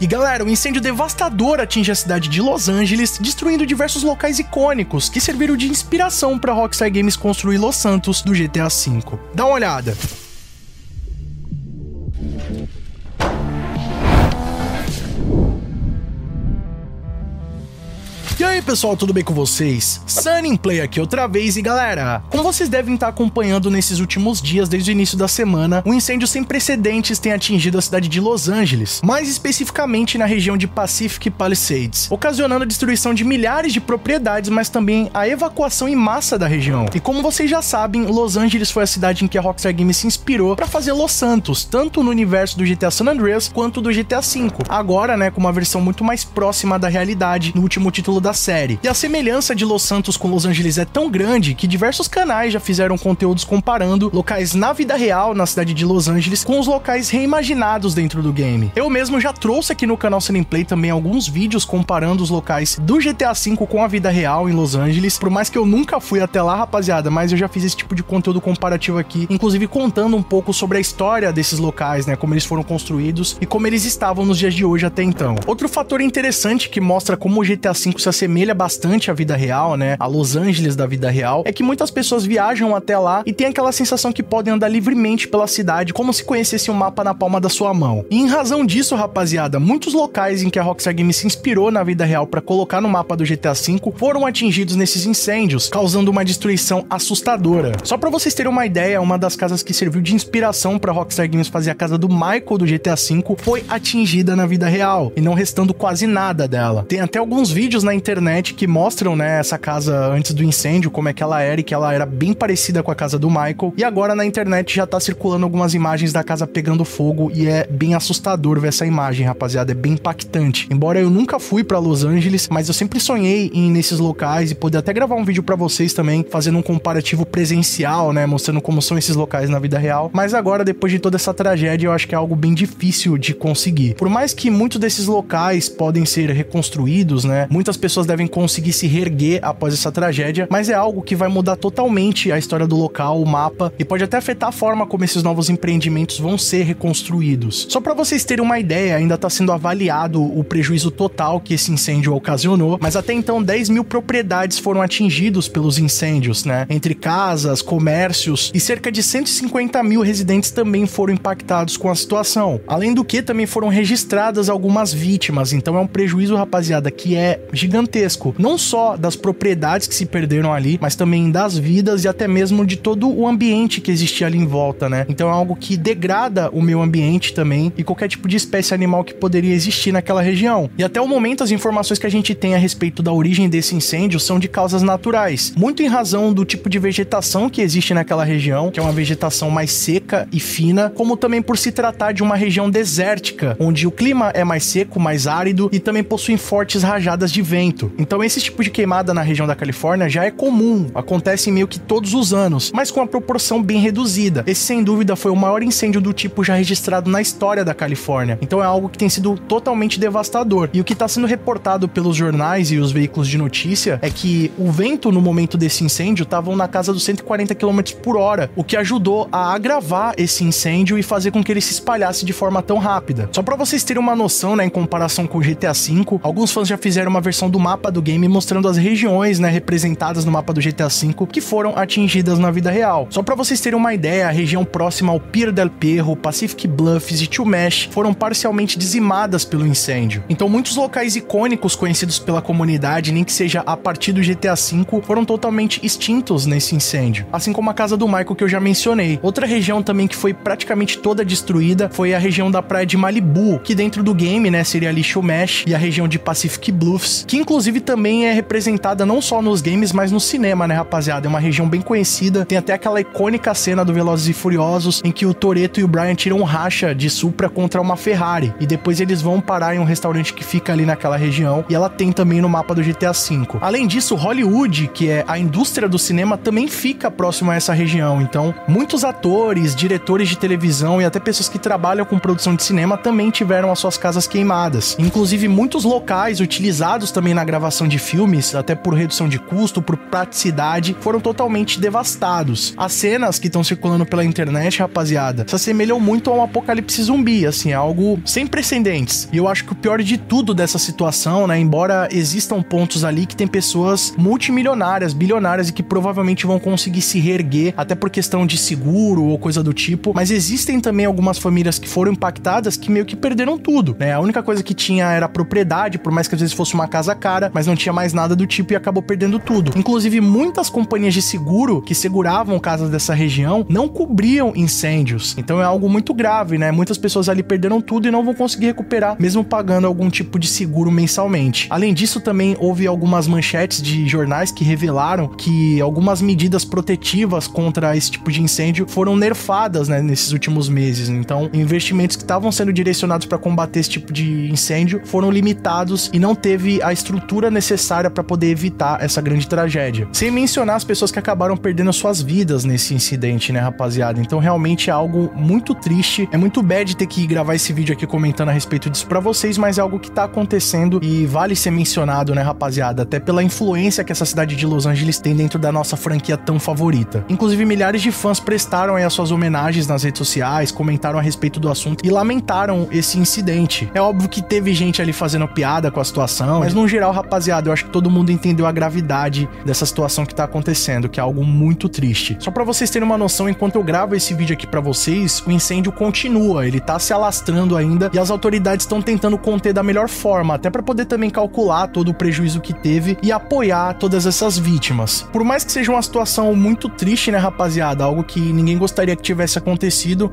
E galera, um incêndio devastador atinge a cidade de Los Angeles, destruindo diversos locais icônicos que serviram de inspiração para Rockstar Games construir Los Santos do GTA V. Dá uma olhada. E aí pessoal, tudo bem com vocês? Sunnyplay aqui outra vez e galera, como vocês devem estar acompanhando nesses últimos dias, desde o início da semana, um incêndio sem precedentes tem atingido a cidade de Los Angeles, mais especificamente na região de Pacific Palisades, ocasionando a destruição de milhares de propriedades, mas também a evacuação em massa da região. E como vocês já sabem, Los Angeles foi a cidade em que a Rockstar Games se inspirou para fazer Los Santos, tanto no universo do GTA San Andreas quanto do GTA V. Agora, né, com uma versão muito mais próxima da realidade no último título da série. E a semelhança de Los Santos com Los Angeles é tão grande que diversos canais já fizeram conteúdos comparando locais na vida real na cidade de Los Angeles com os locais reimaginados dentro do game. Eu mesmo já trouxe aqui no canal Sunnyplay também alguns vídeos comparando os locais do GTA V com a vida real em Los Angeles, por mais que eu nunca fui até lá, rapaziada, mas eu já fiz esse tipo de conteúdo comparativo aqui, inclusive contando um pouco sobre a história desses locais, né, como eles foram construídos e como eles estavam nos dias de hoje até então. Outro fator interessante que mostra como o GTA V se assemelha bastante à vida real, né, a Los Angeles da vida real, é que muitas pessoas viajam até lá e tem aquela sensação que podem andar livremente pela cidade, como se conhecesse um mapa na palma da sua mão. E em razão disso, rapaziada, muitos locais em que a Rockstar Games se inspirou na vida real para colocar no mapa do GTA V foram atingidos nesses incêndios, causando uma destruição assustadora. Só para vocês terem uma ideia, uma das casas que serviu de inspiração para Rockstar Games fazer a casa do Michael do GTA V foi atingida na vida real, e não restando quase nada dela. Tem até alguns vídeos na internet que mostram, né, essa casa antes do incêndio, como é que ela era, e que ela era bem parecida com a casa do Michael, e agora na internet já tá circulando algumas imagens da casa pegando fogo, e é bem assustador ver essa imagem, rapaziada, é bem impactante. Embora eu nunca fui pra Los Angeles, mas eu sempre sonhei em ir nesses locais e poder até gravar um vídeo pra vocês também, fazendo um comparativo presencial, né, mostrando como são esses locais na vida real, mas agora, depois de toda essa tragédia, eu acho que é algo bem difícil de conseguir. Por mais que muitos desses locais podem ser reconstruídos, né, muitas pessoas devem conseguir se reerguer após essa tragédia, mas é algo que vai mudar totalmente a história do local, o mapa, e pode até afetar a forma como esses novos empreendimentos vão ser reconstruídos. Só para vocês terem uma ideia, ainda está sendo avaliado o prejuízo total que esse incêndio ocasionou, mas até então 10 mil propriedades foram atingidos pelos incêndios, né? Entre casas, comércios, e cerca de 150 mil residentes também foram impactados com a situação. Além do que, também foram registradas algumas vítimas, então é um prejuízo, rapaziada, que é gigantesco. Não só das propriedades que se perderam ali, mas também das vidas e até mesmo de todo o ambiente que existia ali em volta, né? Então é algo que degrada o meio ambiente também e qualquer tipo de espécie animal que poderia existir naquela região. E até o momento as informações que a gente tem a respeito da origem desse incêndio são de causas naturais, muito em razão do tipo de vegetação que existe naquela região, que é uma vegetação mais seca e fina, como também por se tratar de uma região desértica, onde o clima é mais seco, mais árido e também possui fortes rajadas de vento. Então esse tipo de queimada na região da Califórnia já é comum, acontece meio que todos os anos, mas com uma proporção bem reduzida. Esse sem dúvida foi o maior incêndio do tipo já registrado na história da Califórnia, então é algo que tem sido totalmente devastador. E o que está sendo reportado pelos jornais e os veículos de notícia é que o vento no momento desse incêndio estava na casa dos 140 km por hora, o que ajudou a agravar esse incêndio e fazer com que ele se espalhasse de forma tão rápida. Só para vocês terem uma noção, né, em comparação com o GTA V, alguns fãs já fizeram uma versão do mapa do game mostrando as regiões, né, representadas no mapa do GTA V que foram atingidas na vida real. Só para vocês terem uma ideia, a região próxima ao Pier del Perro, Pacific Bluffs e Chumash foram parcialmente dizimadas pelo incêndio. Então muitos locais icônicos conhecidos pela comunidade, nem que seja a partir do GTA V, foram totalmente extintos nesse incêndio, assim como a casa do Michael que eu já mencionei. Outra região também que foi praticamente toda destruída foi a região da praia de Malibu, que dentro do game, né, seria ali Chumash, e a região de Pacific Bluffs, que inclusive também é representada não só nos games, mas no cinema, né, rapaziada? É uma região bem conhecida, tem até aquela icônica cena do Velozes e Furiosos, em que o Toretto e o Brian tiram um racha de Supra contra uma Ferrari, e depois eles vão parar em um restaurante que fica ali naquela região, e ela tem também no mapa do GTA V. Além disso, Hollywood, que é a indústria do cinema, também fica próximo a essa região, então muitos atores, diretores de televisão e até pessoas que trabalham com produção de cinema também tiveram as suas casas queimadas. Inclusive, muitos locais utilizados também na gravação de filmes, até por redução de custo, por praticidade, foram totalmente devastados. As cenas que estão circulando pela internet, rapaziada, se assemelham muito a um apocalipse zumbi, assim, algo sem precedentes. E eu acho que o pior de tudo dessa situação, né, embora existam pontos ali que tem pessoas multimilionárias, bilionárias e que provavelmente vão conseguir se reerguer, até por questão de seguro ou coisa do tipo, mas existem também algumas famílias que foram impactadas que meio que perderam tudo, né? A única coisa que tinha era a propriedade, por mais que às vezes fosse uma casa cara, mas não tinha mais nada do tipo e acabou perdendo tudo. Inclusive, muitas companhias de seguro que seguravam casas dessa região não cobriam incêndios. Então é algo muito grave, né? Muitas pessoas ali perderam tudo e não vão conseguir recuperar, mesmo pagando algum tipo de seguro mensalmente. Além disso, também houve algumas manchetes de jornais que revelaram que algumas medidas protetivas contra esse tipo de incêndio foram nerfadas, né, nesses últimos meses. Então, investimentos que estavam sendo direcionados para combater esse tipo de incêndio foram limitados e não teve a estrutura necessária para poder evitar essa grande tragédia. Sem mencionar as pessoas que acabaram perdendo suas vidas nesse incidente, né, rapaziada? Então, realmente é algo muito triste. É muito bad ter que gravar esse vídeo aqui comentando a respeito disso para vocês, mas é algo que tá acontecendo e vale ser mencionado, né, rapaziada? Até pela influência que essa cidade de Los Angeles tem dentro da nossa franquia tão favorita. Inclusive, milhares de fãs prestaram aí as suas homenagens nas redes sociais, comentaram a respeito do assunto e lamentaram esse incidente. É óbvio que teve gente ali fazendo piada com a situação, mas no geral, rapaziada, eu acho que todo mundo entendeu a gravidade dessa situação que tá acontecendo, que é algo muito triste. Só pra vocês terem uma noção, enquanto eu gravo esse vídeo aqui pra vocês, o incêndio continua, ele tá se alastrando ainda e as autoridades estão tentando conter da melhor forma, até pra poder também calcular todo o prejuízo que teve e apoiar todas essas vítimas. Por mais que seja uma situação muito triste, né, rapaziada, algo que ninguém gostaria que tivesse acontecido,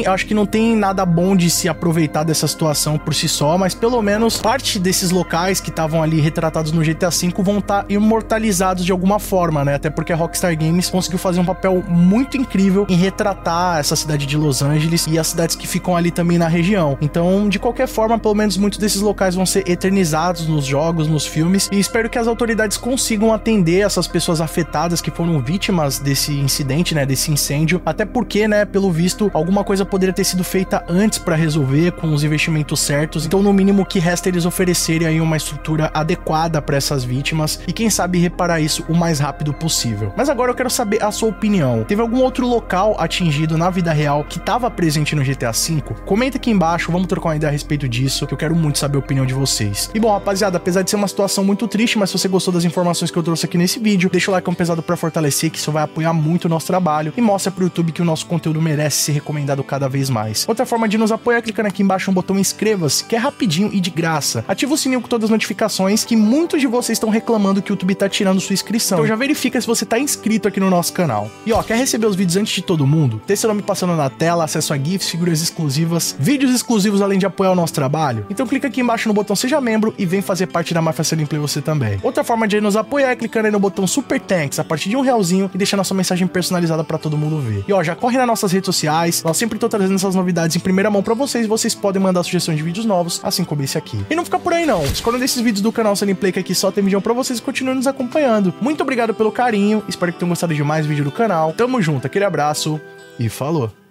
acho que não tem nada bom de se aproveitar dessa situação por si só, mas pelo menos parte desses locais que estavam ali retratados no GTA V vão estar imortalizados de alguma forma, né, até porque a Rockstar Games conseguiu fazer um papel muito incrível em retratar essa cidade de Los Angeles e as cidades que ficam ali também na região. Então, de qualquer forma, pelo menos muitos desses locais vão ser eternizados nos jogos, nos filmes, e espero que as autoridades consigam atender essas pessoas afetadas que foram vítimas desse incidente, né, desse incêndio, até porque, né, pelo visto, alguma coisa poderia ter sido feita antes para resolver com os investimentos certos. Então, no mínimo, o que resta é eles oferecerem aí uma estrutura adequada para essas vítimas e quem sabe reparar isso o mais rápido possível. Mas agora eu quero saber a sua opinião. Teve algum outro local atingido na vida real que estava presente no GTA V? Comenta aqui embaixo, vamos trocar uma ideia a respeito disso, que eu quero muito saber a opinião de vocês. E bom, rapaziada, apesar de ser uma situação muito triste, mas se você gostou das informações que eu trouxe aqui nesse vídeo, deixa o like pesado para fortalecer, que isso vai apoiar muito o nosso trabalho e mostra pro YouTube que o nosso conteúdo merece ser recomendado cada vez mais. Outra forma de nos apoiar é clicando aqui embaixo no botão inscreva-se, que é rapidinho e de graça. Ativa o sininho com todas as notificações, que muitos de vocês estão reclamando que o YouTube tá tirando sua inscrição. Então já verifica se você tá inscrito aqui no nosso canal. E ó, quer receber os vídeos antes de todo mundo? Ter seu nome passando na tela, acesso a GIFs, figuras exclusivas, vídeos exclusivos além de apoiar o nosso trabalho? Então clica aqui embaixo no botão seja membro e vem fazer parte da máfia Sunnyplay você também. Outra forma de nos apoiar é clicando aí no botão Super Thanks a partir de R$1 e deixando a sua mensagem personalizada pra todo mundo ver. E ó, já corre nas nossas redes sociais, nós sempre tô trazendo essas novidades em primeira mão pra vocês e vocês podem mandar sugestões de vídeos novos, assim como esse aqui. E não fica por aí não, escolhendo desses vídeos do canal Sunnyplay que aqui só tem vídeo pra vocês e continuem nos acompanhando. Muito obrigado pelo carinho, espero que tenham gostado de mais vídeo do canal. Tamo junto, aquele abraço e falou!